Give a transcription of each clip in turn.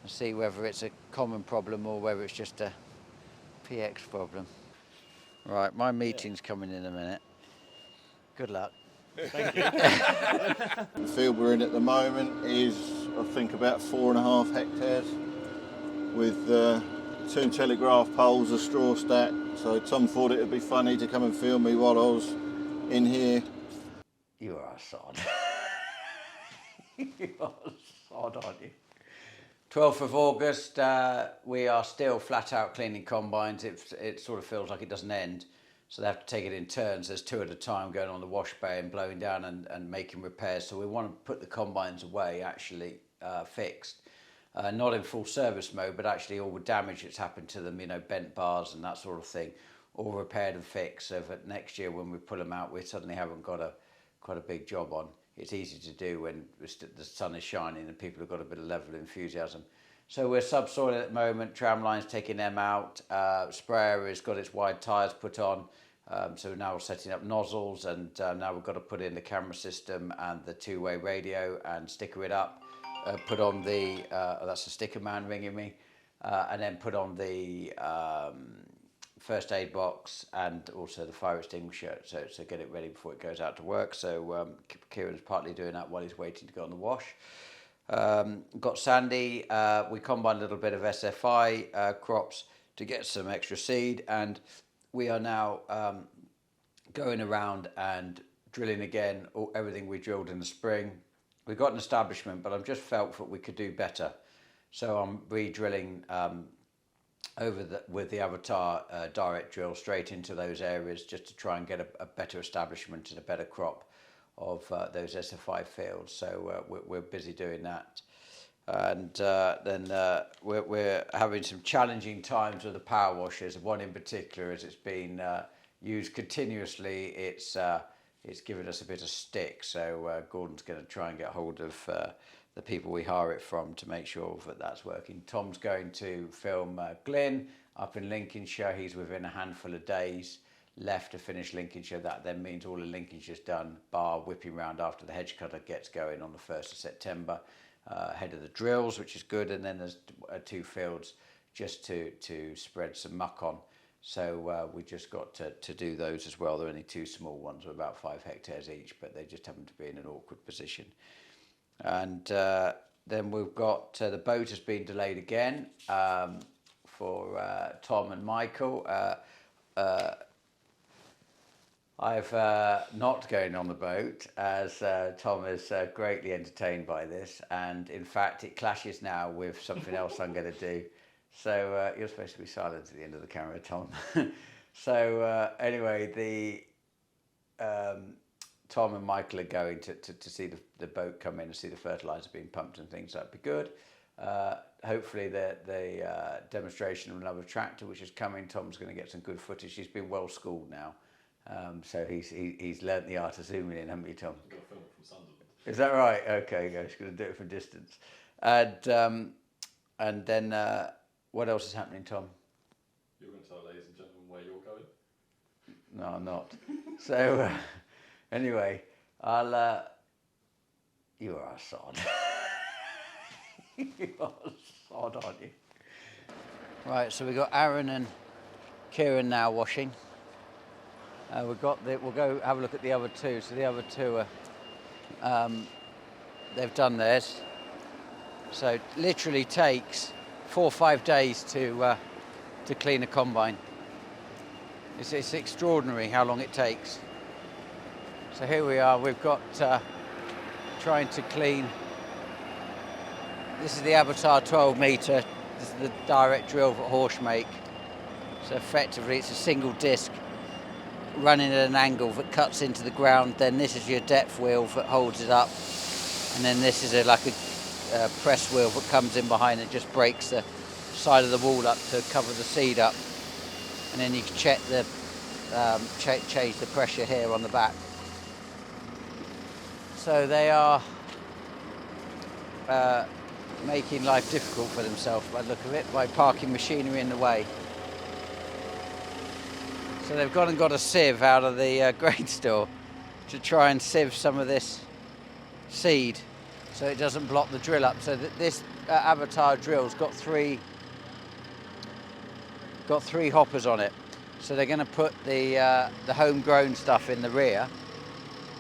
and see whether it's a common problem or whether it's just a PX problem. Right, my meeting's coming in a minute. Good luck. Thank you. The field we're in at the moment is, I think, about 4.5 hectares with 2 telegraph poles, a straw stack. So Tom thought it would be funny to come and film me while I was in here. You are a sod. You are a sod, aren't you? 12th of August, we are still flat out cleaning combines. It sort of feels like it doesn't end. So they have to take it in turns. There's 2 at a time going on the wash bay and blowing down and making repairs. So we want to put the combines away, actually fixed. Not in full service mode, but actually all the damage that's happened to them, you know, bent bars and that sort of thing, all repaired and fixed. So that next year when we pull them out, we suddenly haven't got quite a big job on. It's easy to do when the sun is shining and people have got a bit of level of enthusiasm. So we're subsoiling at the moment, tram line's taking them out, sprayer has got its wide tyres put on, so now we're setting up nozzles, and now we've got to put in the camera system and the 2-way radio and sticker it up, put on the, that's a sticker man ringing me, and then put on the first aid box and also the fire extinguisher, so get it ready before it goes out to work. So Kieran's partly doing that while he's waiting to go on the wash. Got Sandy, we combined a little bit of SFI crops to get some extra seed, and we are now going around and drilling again everything we drilled in the spring. We've got an establishment, but I've just felt that we could do better. So I'm re-drilling with the Avatar direct drill straight into those areas just to try and get a better establishment and a better crop of those SFI fields. So we're busy doing that. And then we're having some challenging times with the power washers. One in particular, as it's been used continuously, it's given us a bit of stick. So Gordon's going to try and get hold of the people we hire it from to make sure that that's working. Tom's going to film Glyn up in Lincolnshire. He's within a handful of days left to finish Lincolnshire. That then means all of Lincolnshire's done, bar whipping round after the hedge cutter gets going on the 1st of September, ahead of the drills, which is good. And then there's 2 fields just to spread some muck on. So we just got to do those as well. They're only 2 small ones, with about 5 hectares each, but they just happen to be in an awkward position. And then we've got the boat has been delayed again for Tom and Michael. I've not going on the boat, as Tom is greatly entertained by this, and in fact it clashes now with something else I'm going to do. So you're supposed to be silent at the end of the camera, Tom. So anyway, Tom and Michael are going to see the boat come in and see the fertiliser being pumped and things. That'd be good. Hopefully the demonstration of another tractor which is coming. Tom's going to get some good footage. He's been well schooled now, so he's learnt the art of zooming in, haven't you, Tom? I've got to film it from Sunderland. Is that right? Okay, he's going to do it from distance. And then what else is happening, Tom? You're going to tell ladies and gentlemen where you're going? No, I'm not. So anyway, you are a sod. You are a sod, aren't you? Right, so we've got Aaron and Kieran now washing. We'll go have a look at the other 2. So the other 2 are, they've done theirs. So it literally takes 4 or 5 days to clean a combine. It's extraordinary how long it takes. So here we are, we've got trying to clean. This is the Avatar 12 metre. This is the direct drill that Horsch make. So effectively it's a single disc running at an angle that cuts into the ground. Then this is your depth wheel that holds it up. And then this is like a press wheel that comes in behind and just breaks the side of the wall up to cover the seed up. And then you can check the change the pressure here on the back. So they are making life difficult for themselves by the look of it, by parking machinery in the way. So they've gone and got a sieve out of the grain store to try and sieve some of this seed so it doesn't block the drill up. So that Avatar drill's got three hoppers on it. So they're going to put the homegrown stuff in the rear,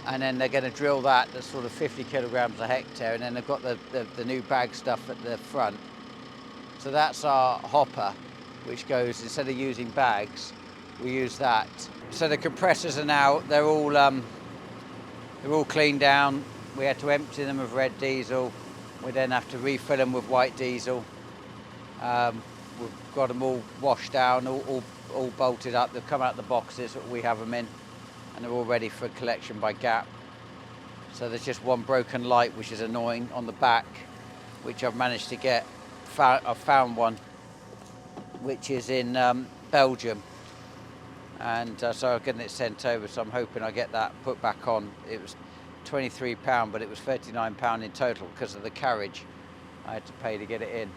and then they're going to drill that. That's sort of 50 kilograms a hectare, and then they've got the new bag stuff at the front. So that's our hopper, which goes, instead of using bags, we use that. So the compressors are now, they're all cleaned down. We had to empty them of red diesel. We then have to refill them with white diesel. We've got them all washed down, all bolted up. They've come out of the boxes that we have them in, and they're all ready for collection by Gap. So there's just one broken light, which is annoying, on the back, which I've managed to get. I've found one, which is in Belgium, and so I'm getting it sent over. So I'm hoping I get that put back on. It was £23, but it was £39 in total because of the carriage I had to pay to get it in.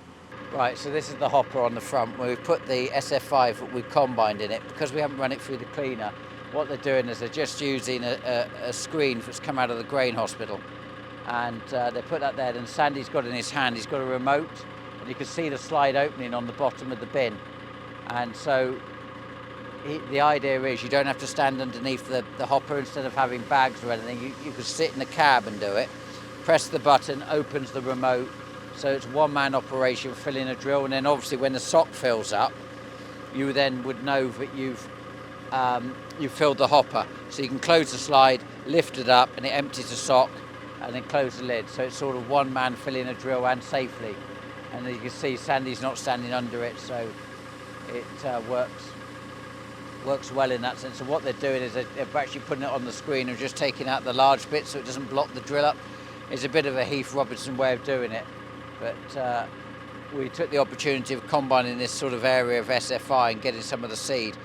Right, so this is the hopper on the front where we've put the SF5 that we've combined in it. Because we haven't run it through the cleaner, what they're doing is they're just using a screen that's come out of the grain hospital, and they put that there. And Sandy's got in his hand, he's got a remote, and you can see the slide opening on the bottom of the bin. And so the idea is you don't have to stand underneath the hopper. Instead of having bags or anything, you could sit in the cab and do it. Press the button, opens the remote. So it's one-man operation, filling a drill, and then obviously when the sock fills up, you then would know that you've filled the hopper. So you can close the slide, lift it up, and it empties the sock, and then close the lid. So it's sort of one man filling a drill, and safely. And as you can see, Sandy's not standing under it, so it works well in that sense. So what they're doing is they're actually putting it on the screen and just taking out the large bit so it doesn't block the drill up. It's a bit of a Heath Robinson way of doing it. But we took the opportunity of combining this sort of area of SFI and getting some of the seed,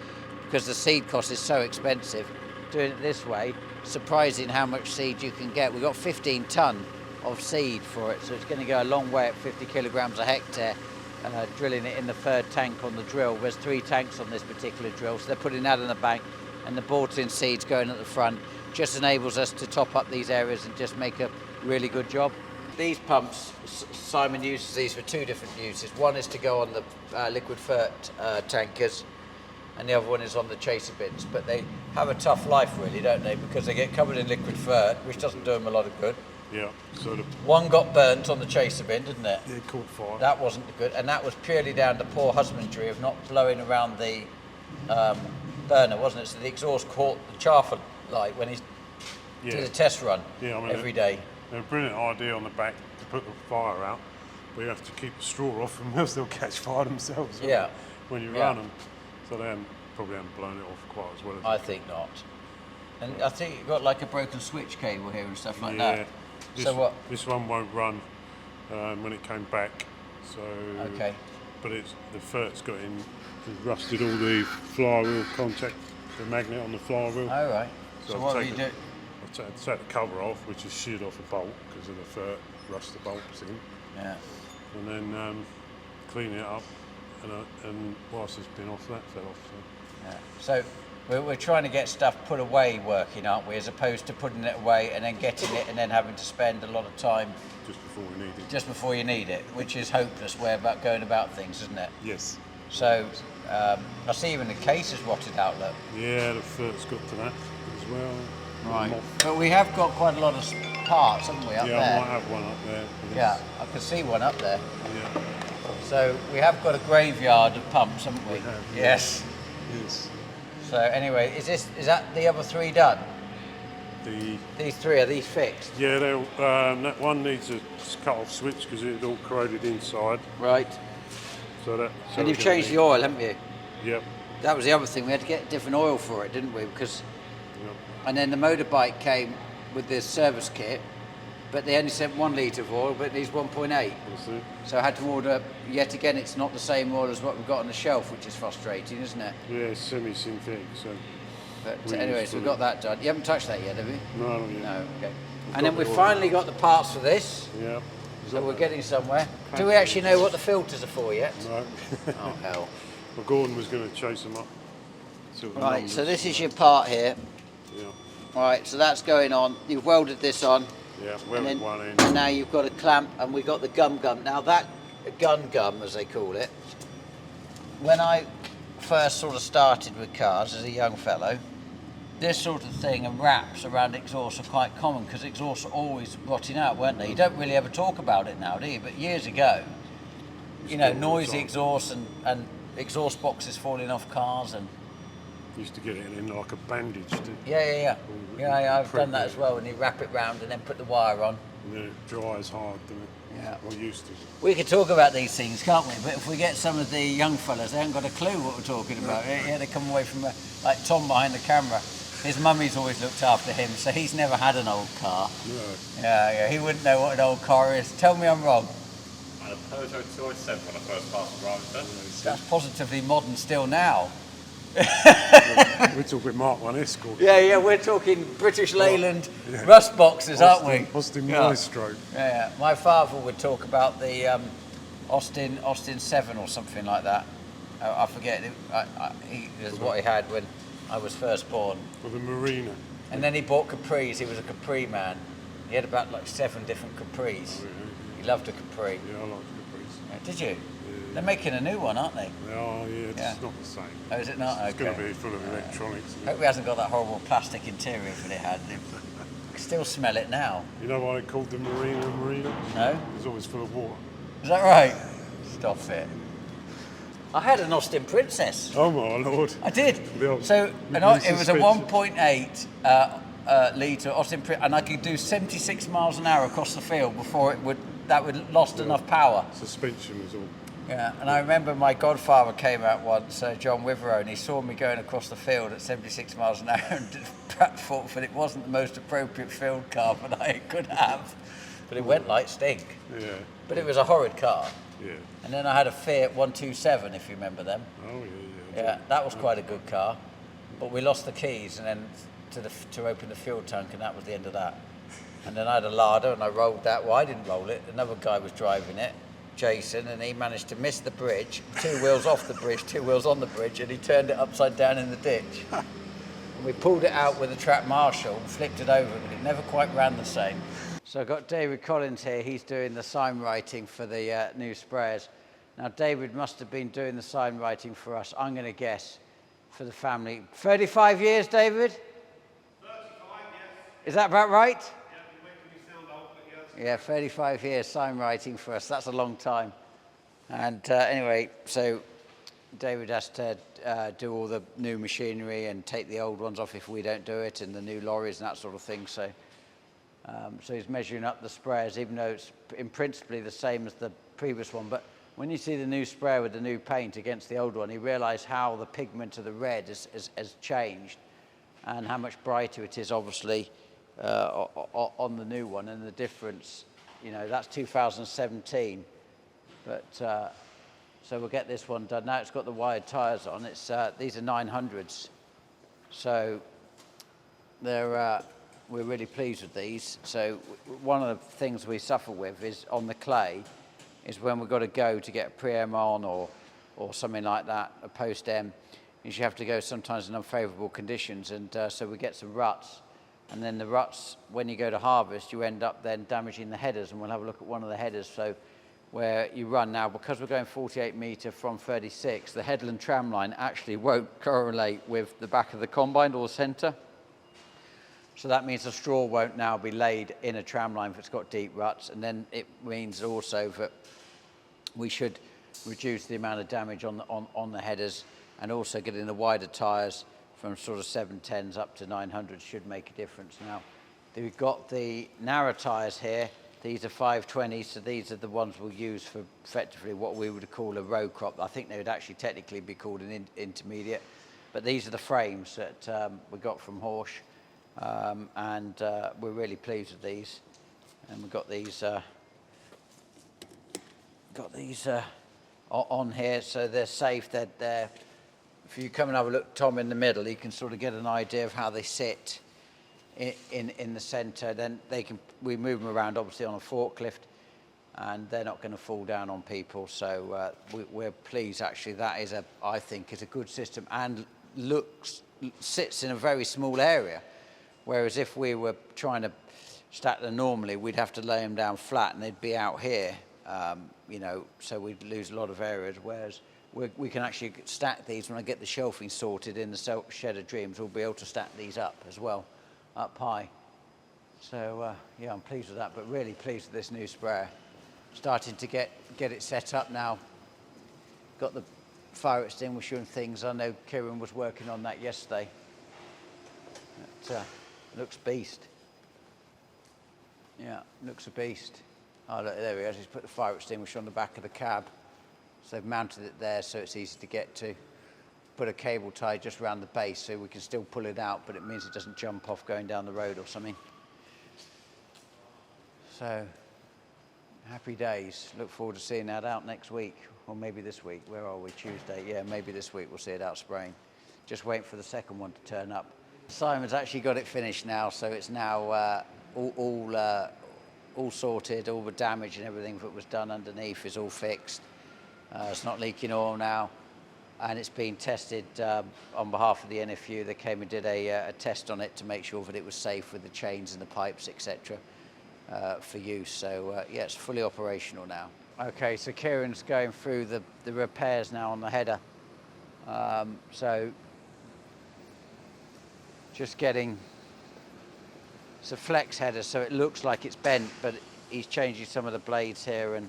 because the seed cost is so expensive. Doing it this way, surprising how much seed you can get. We got 15 tonne of seed for it, so it's going to go a long way at 50 kilograms a hectare. Drilling it in the third tank on the drill. There's 3 tanks on this particular drill, so they're putting that in the bank, and the bought-in seeds going at the front. Just enables us to top up these areas and just make a really good job. These pumps, Simon uses these for 2 different uses. One is to go on the liquid fert tankers, and the other one is on the chaser bins. But they have a tough life, really, don't they? Because they get covered in liquid fert, which doesn't do them a lot of good. Yeah, sort of. One got burnt on the chaser bin, didn't it? Yeah, it caught fire. That wasn't good, and that was purely down to poor husbandry of not blowing around the burner, wasn't it? So the exhaust caught the charfer light when he did a test run every day. They're a brilliant idea on the back to put the fire out, but you have to keep the straw off them, else they'll catch fire themselves when you run them. So they probably haven't blown it off quite as well as I think not. And I think you've got like a broken switch cable here and stuff like that. This one won't run when it came back. So but the fert's got in, rusted all the flywheel contact, the magnet on the flywheel. Oh right. So what do you do? I take the cover off, which is sheared off a bolt because of the fert, rust the bolts in. Yeah. And then clean it up, and whilst it's been off, that fell off. So. So we're trying to get stuff put away working, aren't we, as opposed to putting it away and then getting it and then having to spend a lot of time just before we need it. Just before you need it, which is hopeless way about going about things, isn't it? Yes. So I see even the case is rotted out, look. Yeah, the fert's got to that as well. Right. But we have got quite a lot of parts, haven't we, up there? Yeah, I might have one up there. Yeah, I can see one up there. Yeah. So we have got a graveyard of pumps, haven't we? We have, Yes. Yes. So anyway, is that the other 3 done? These 3, are these fixed? Yeah, that one needs a cut-off switch because it's all corroded inside. Right. And you've changed the oil, haven't you? Yep. That was the other thing. We had to get different oil for it, didn't we? And then the motorbike came with the service kit, but they only sent 1 litre of oil, but it needs 1.8. That's it. So I had to order, yet again, it's not the same oil as what we've got on the shelf, which is frustrating, isn't it? Yeah, it's semi-synthetic, so... But anyway, so we've got that done. You haven't touched that yet, have you? No, not yet. No, okay. And then we've finally got the parts for this. Yeah. So we're getting somewhere. Do we actually know what the filters are for yet? No. Oh, hell. Well, Gordon was going to chase them up. Right, so this is your part here. Yeah. Right, so that's going on. You've welded this on. Yeah, and then one end. and now you've got a clamp, and we've got the gum. Now that gun, as they call it, when I first sort of started with cars as a young fellow, this sort of thing and wraps around exhausts are quite common because exhausts are always rotting out, weren't they? You don't really ever talk about it now, do you? But years ago, you know, noisy exhausts and exhaust boxes falling off cars and... Used to get it in like a bandage. Yeah, I've done that as well, and you wrap it round and then put the wire on. And then it dries hard, doesn't it? Yeah. Or used to. We could talk about these things, can't we? But if we get some of the young fellas, they haven't got a clue what we're talking about. Yeah, they come away from, like Tom behind the camera. His mummy's always looked after him, so he's never had an old car. No. Yeah, he wouldn't know what an old car is. Tell me I'm wrong. I had a Peugeot 207 when I first passed the driving test. That's positively modern still now. We're talking Mark 1 Escort. Yeah, we're talking British Leyland rust boxes, aren't we? Austin Maestro. Yeah. My father would talk about the Austin 7 or something like that. I forget. He is what he had when I was first born. For the Marina. And then he bought Capris. He was a Capri man. He had about like 7 different Capris. Oh, yeah. He loved a Capri. Yeah, I like Capris. Yeah, did you? They're making a new one, aren't they? Oh, yeah, it's not the same. Oh, is it not? It's Okay. going to be full of electronics. Hope he hasn't got that horrible plastic interior that it had. You can still smell it now. You know why they called the Marina? No? It was always full of water. Is that right? Stop it. I had an Austin Princess. Oh my lord. I did. So it was a 1.8 litre Austin Princess, and I could do 76 miles an hour across the field before that would lost enough power. Suspension was all. Yeah, and I remember my godfather came out once, John Witherow, and he saw me going across the field at 76 miles an hour and perhaps thought that it wasn't the most appropriate field car that I could have. But it went like stink. Yeah. But it was a horrid car. Yeah. And then I had a Fiat 127, if you remember them. Oh, yeah, yeah. Yeah, that was quite a good car. But we lost the keys and then to open the fuel tank, and that was the end of that. And then I had a Lada and I rolled that. Well, I didn't roll it. Another guy was driving it, Jason, and he managed to miss the bridge, 2 wheels off the bridge, 2 wheels on the bridge, and he turned it upside down in the ditch. And we pulled it out with a trap marshal and flipped it over, but it never quite ran the same. So I've got David Collins here. He's doing the sign writing for the new sprayers. Now, David must have been doing the sign writing for us, I'm going to guess, for the family. 35 years, David? 35, yes. Is that about right? Yeah, you're making me sound old, but yes. Yeah, 35 years sign writing for us. That's a long time. And anyway, so David has to do all the new machinery and take the old ones off if we don't do it, and the new lorries and that sort of thing. So he's measuring up the sprayers, even though it's in principle the same as the previous one. But when you see the new sprayer with the new paint against the old one, you realise how the pigment of the red has changed and how much brighter it is, obviously, on the new one. And the difference, you know, that's 2017. But so we'll get this one done. Now it's got the wired tyres on. It's these are 900s. So they're... we're really pleased with these. So one of the things we suffer with is on the clay is when we've got to go to get a pre-M on or something like that, a post-M, is you have to go sometimes in unfavourable conditions, and so we get some ruts. And then the ruts, when you go to harvest, you end up then damaging the headers, and we'll have a look at one of the headers. So where you run now, because we're going 48 metre from 36, the headland tram line actually won't correlate with the back of the combine or the centre. So that means the straw won't now be laid in a tram line if it's got deep ruts, and then it means also that we should reduce the amount of damage on the headers, and also getting the wider tyres from sort of 710s up to 900s should make a difference. Now, we've got the narrow tyres here. These are 520s, so these are the ones we'll use for effectively what we would call a row crop. I think they would actually technically be called an intermediate, but these are the frames that we got from Horsch. And we're really pleased with these, and we've got these on here, so they're safe. They're if you come and have a look, Tom, in the middle, you can sort of get an idea of how they sit in the centre. Then we move them around obviously on a forklift, and they're not going to fall down on people. So we're pleased actually. That is I think is a good system, and sits in a very small area. Whereas if we were trying to stacked there normally, we'd have to lay them down flat and they'd be out here, you know, so we'd lose a lot of areas, whereas we can actually stack these. When I get the shelving sorted in the Shed of Dreams, we'll be able to stack these up as well, up high. So yeah, I'm pleased with that, but really pleased with this new sprayer. Starting to get it set up now. Got the fire extinguisher and things. I know Kieran was working on that yesterday. It looks beast. Yeah, looks a beast. Oh look, there he is. He's put the fire extinguisher on the back of the cab. So they've mounted it there so it's easy to get to. Put a cable tie just around the base so we can still pull it out, but it means it doesn't jump off going down the road or something. So, happy days. Look forward to seeing that out next week, or maybe this week. Where are we? Tuesday? Yeah, maybe this week we'll see it out spraying. Just waiting for the second one to turn up. Simon's actually got it finished now, so it's now all sorted. All the damage and everything that was done underneath is all fixed. It's not leaking oil now, and it's been tested on behalf of the NFU. They came and did a test on it to make sure that it was safe with the chains and the pipes, etc. For use. So yeah, it's fully operational now. Okay, so Kieran's going through the repairs now on the header. So just getting, it's a flex header, so it looks like it's bent, but he's changing some of the blades here and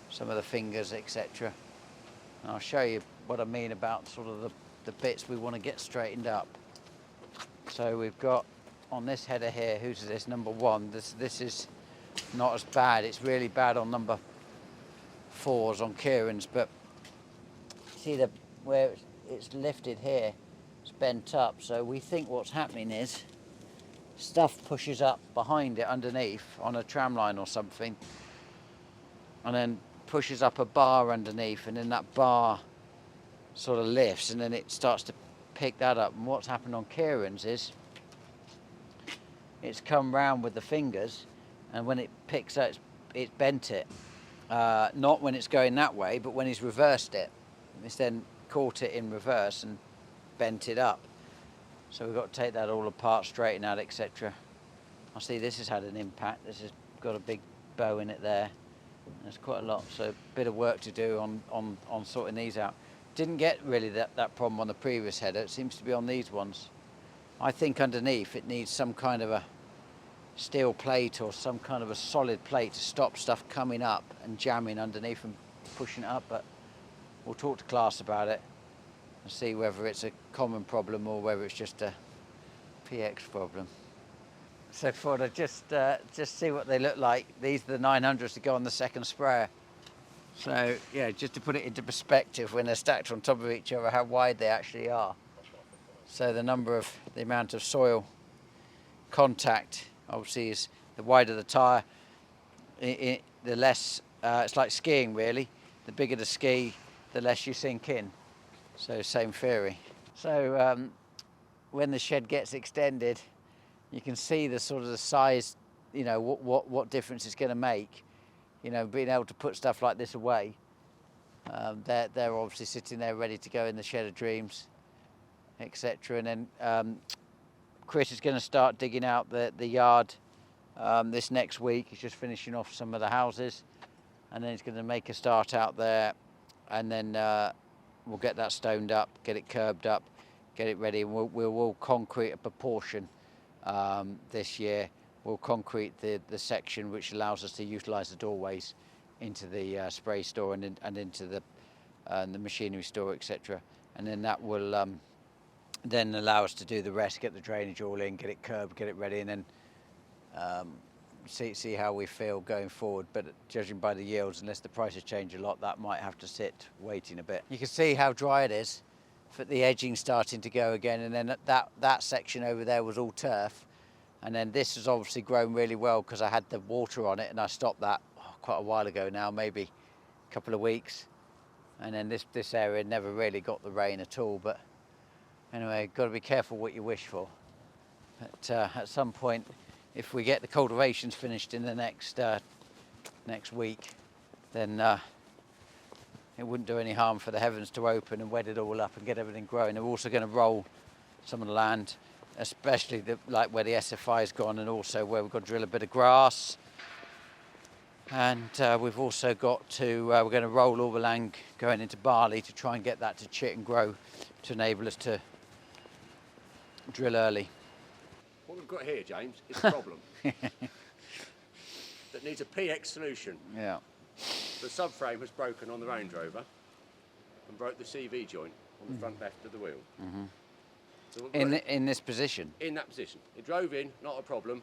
some of the fingers, etc. And I'll show you what I mean about sort of the bits we want to get straightened up. So we've got on this header here, who's this, number 1, this is not as bad. It's really bad on number 4s on Kieran's, but see where it's lifted here, it's bent up. So we think what's happening is stuff pushes up behind it underneath on a tram line or something, and then pushes up a bar underneath, and then that bar sort of lifts, and then it starts to pick that up. And what's happened on Kieran's is it's come round with the fingers, and when it picks up, it's bent it. Not when it's going that way, but when he's reversed it. It's then caught it in reverse and bent it up. So we've got to take that all apart, straighten out, etc. I see this has had an impact. This has got a big bow in it there. There's quite a lot, so a bit of work to do on sorting these out. Didn't get really that problem on the previous header. It seems to be on these ones. I think underneath it needs some kind of a steel plate or some kind of a solid plate to stop stuff coming up and jamming underneath and pushing it up, but we'll talk to class about it and see whether it's a common problem or whether it's just a PX problem. So thought I'd just see what they look like. These are the 900s to go on the second sprayer. So yeah, just to put it into perspective, when they're stacked on top of each other, how wide they actually are. So the amount of soil contact obviously is, the wider the tyre, the less, it's like skiing really. The bigger the ski, the less you sink in. So same theory. So when the shed gets extended, you can see the sort of the size, you know, what difference it's going to make. You know, being able to put stuff like this away. They're obviously sitting there ready to go in the Shed of Dreams, etc. And then Chris is going to start digging out the yard this next week. He's just finishing off some of the houses, and then he's going to make a start out there, and then we'll get that stoned up, get it curbed up, get it ready. We'll concrete a proportion this year. We'll concrete the section which allows us to utilise the doorways into the spray store and into the machinery store, etc. And then that will then allow us to do the rest, get the drainage all in, get it curbed, get it ready, and then see how we feel going forward. But judging by the yields, unless the prices change a lot, that might have to sit waiting a bit. You can see how dry it is, but the edging's starting to go again, and then that section over there was all turf. And then this has obviously grown really well because I had the water on it, and I stopped that quite a while ago now, maybe a couple of weeks. And then this area never really got the rain at all. But anyway, got to be careful what you wish for. But at some point, if we get the cultivations finished in the next week, then it wouldn't do any harm for the heavens to open and wet it all up and get everything growing. We're also going to roll some of the land especially like where the SFI's gone, and also where we've got to drill a bit of grass. And we've also got to, we're going to roll all the land going into barley to try and get that to chit and grow to enable us to drill early. What we've got here, James, is a problem that needs a PX solution. Yeah. The subframe has broken on the Range Rover and broke the CV joint on the front left of the wheel. So In this position? in that position. It drove in, not a problem.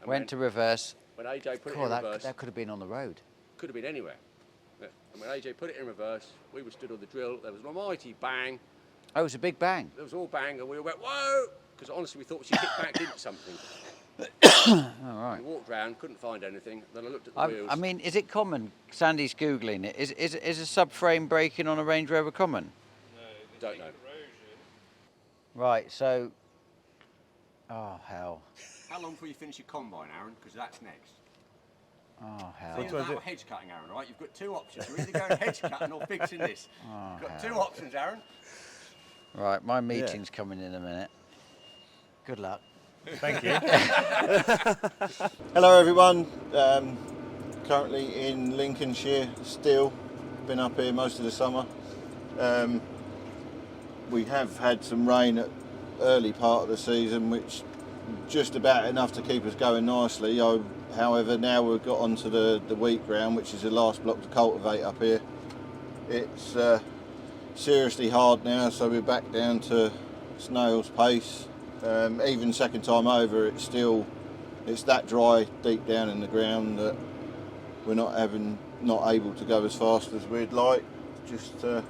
And Went to reverse. when AJ put it in God, reverse, that could have been on the road. could have been anywhere. Yeah. And when AJ put it in reverse, we were stood on the drill, there was an almighty bang. Oh, it was a big bang. There was all bang, and we all went, whoa! Because honestly, we thought she hit back into something. All right. We walked round, couldn't find anything. Then I looked at the wheels. I mean, is it common? Sandy's Googling it. Is a subframe breaking on a Range Rover common? Don't know. Right, so... Oh, hell. How long before you finish your combine, Aaron? Because that's next. Oh, hell. Think about hedge cutting, Aaron, right? You've got two options. You're either going hedge cutting or fixing this. You've got two options, Aaron. Right, my meeting's coming in a minute. Good luck. Thank you. Hello everyone, currently in Lincolnshire still, been up here most of the summer. We have had some rain at early part of the season, which just about enough to keep us going nicely. However, now we've got onto the wheat ground, which is the last block to cultivate up here. It's seriously hard now, so we're back down to snail's pace. Even second time over, it's that dry deep down in the ground that we're not able to go as fast as we'd like. Just to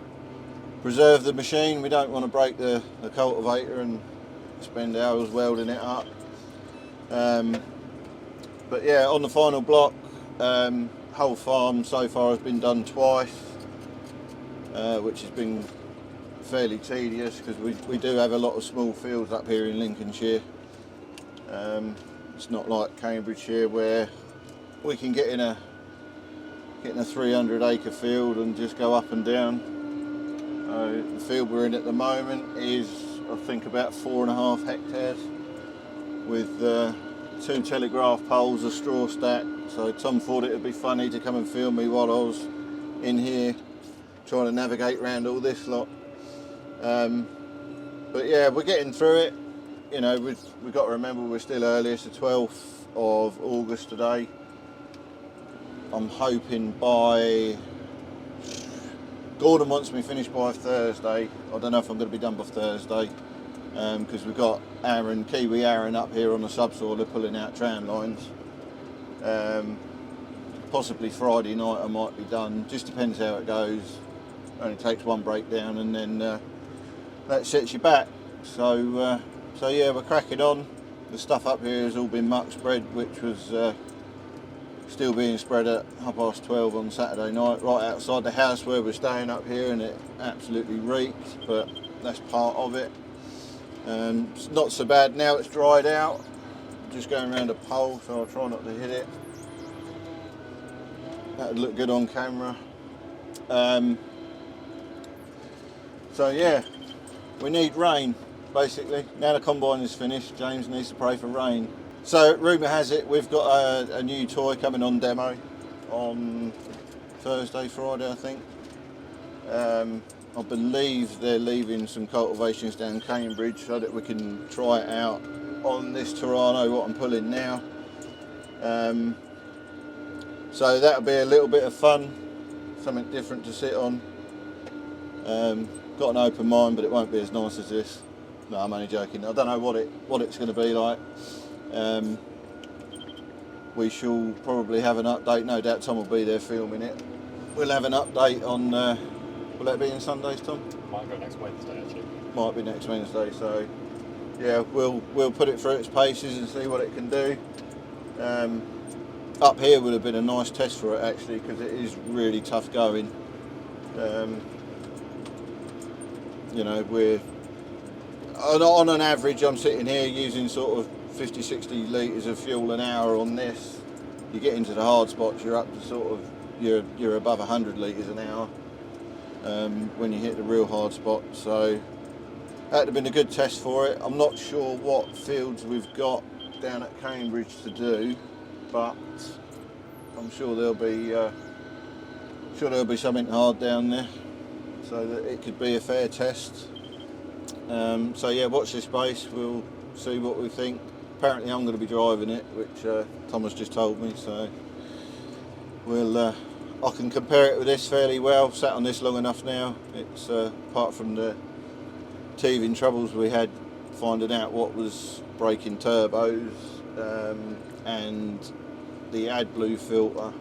preserve the machine, we don't want to break the cultivator and spend hours welding it up. But yeah, on the final block, whole farm so far has been done twice, which has been fairly tedious because we do have a lot of small fields up here in Lincolnshire. It's not like Cambridgeshire where we can get in a 300 acre field and just go up and down. The field we're in at the moment is, I think, about 4.5 hectares with 2 telegraph poles, a straw stack. So Tom thought it would be funny to come and film me while I was in here trying to navigate around all this lot. But yeah, we're getting through it. You know, we've got to remember we're still early. It's the 12th of August today. I'm hoping by... Gordon wants me finished by Thursday. I don't know if I'm going to be done by Thursday because we've got Kiwi Aaron up here on the subsoiler pulling out tram lines. Possibly Friday night I might be done. Just depends how it goes. Only takes one breakdown and then that sets you back. So yeah, we're cracking on. The stuff up here has all been muck spread, which was still being spread at 12:30 on Saturday night, right outside the house where we're staying up here, and it absolutely reeks, but that's part of it. It's not so bad now it's dried out. I'm just going around a pole, so I'll try not to hit it. That would look good on camera. So yeah, we need rain, basically. Now the combine is finished, James needs to pray for rain. So rumour has it we've got a new toy coming on demo on Thursday, Friday I think. I believe they're leaving some cultivations down Cambridge so that we can try it out on this Terrano, what I'm pulling now. So that'll be a little bit of fun, something different to sit on. Got an open mind, but it won't be as nice as this. No, I'm only joking. I don't know what it's going to be like. We shall probably have an update. No doubt Tom will be there filming it. We'll have an update on. Will that be in Sundays, Tom? Might go next Wednesday actually. Might be next Wednesday. So yeah, we'll put it through its paces and see what it can do. Up here would have been a nice test for it actually, because it is really tough going. You know, we're on an average. I'm sitting here using sort of 50-60 litres of fuel an hour on this. You get into the hard spots, you're up to sort of you're above 100 litres an hour when you hit the real hard spot. So That'd have been a good test for it. I'm not sure what fields we've got down at Cambridge to do, but I'm sure there'll be something hard down there, so that it could be a fair test. So yeah, watch this space. We'll see what we think. Apparently, I'm going to be driving it, which Thomas just told me. So I can compare it with this fairly well. Sat on this long enough now. It's apart from the teething troubles we had finding out what was breaking turbos and the AdBlue filter,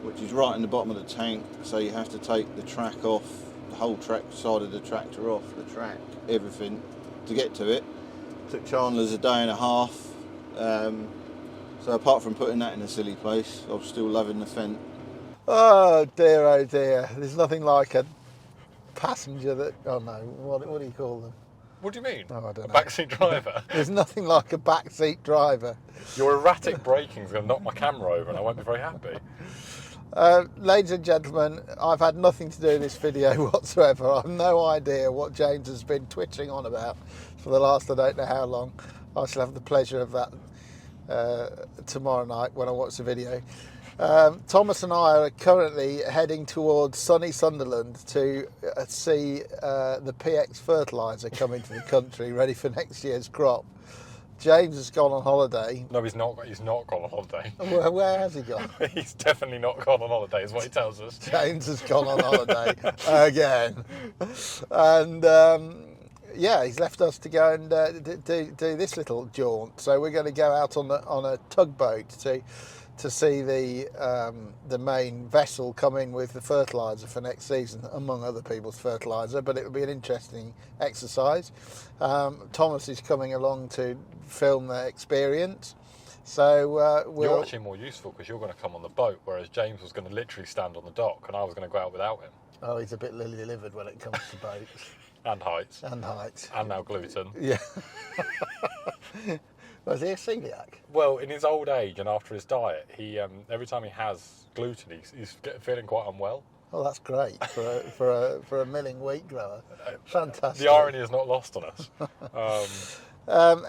which is right in the bottom of the tank, so you have to take the track off, the whole track side of the tractor off, the track, everything, to get to it. Took Chandler's a day and a half, so apart from putting that in a silly place, I'm still loving the Fendt. Oh dear, there's nothing like a passenger that, oh no, what do you call them? What do you mean? Oh, I don't know. Backseat driver? There's nothing like a backseat driver. Your erratic braking's going to knock my camera over and I won't be very happy. Ladies and gentlemen, I've had nothing to do with this video whatsoever. I've no idea what James has been twitching on about for the last I don't know how long. I shall have the pleasure of that tomorrow night when I watch the video. Thomas and I are currently heading towards sunny Sunderland to see the PX fertiliser come into the country, ready for next year's crop. James has gone on holiday. No, he's not. He's not gone on holiday. Where has he gone? He's definitely not gone on holiday, is what he tells us. James has gone on holiday again, and yeah, he's left us to go and do this little jaunt. So we're going to go out on a tugboat to see the main vessel come in with the fertiliser for next season, among other people's fertiliser, but it will be an interesting exercise. Thomas is coming along to film the experience, so You're actually more useful because you're going to come on the boat, whereas James was going to literally stand on the dock and I was going to go out without him. Oh, he's a bit lily-livered when it comes to boats. And heights. And heights. And now gluten. Yeah. Was he a celiac? Well, in his old age and after his diet, he every time he has gluten, he's feeling quite unwell. Oh, that's great for a milling wheat grower. Fantastic. The irony is not lost on us.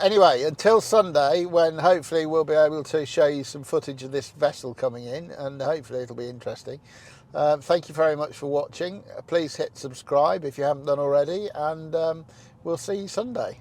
Anyway, until Sunday, when hopefully we'll be able to show you some footage of this vessel coming in, and hopefully it'll be interesting. Thank you very much for watching. Please hit subscribe if you haven't done already, and we'll see you Sunday.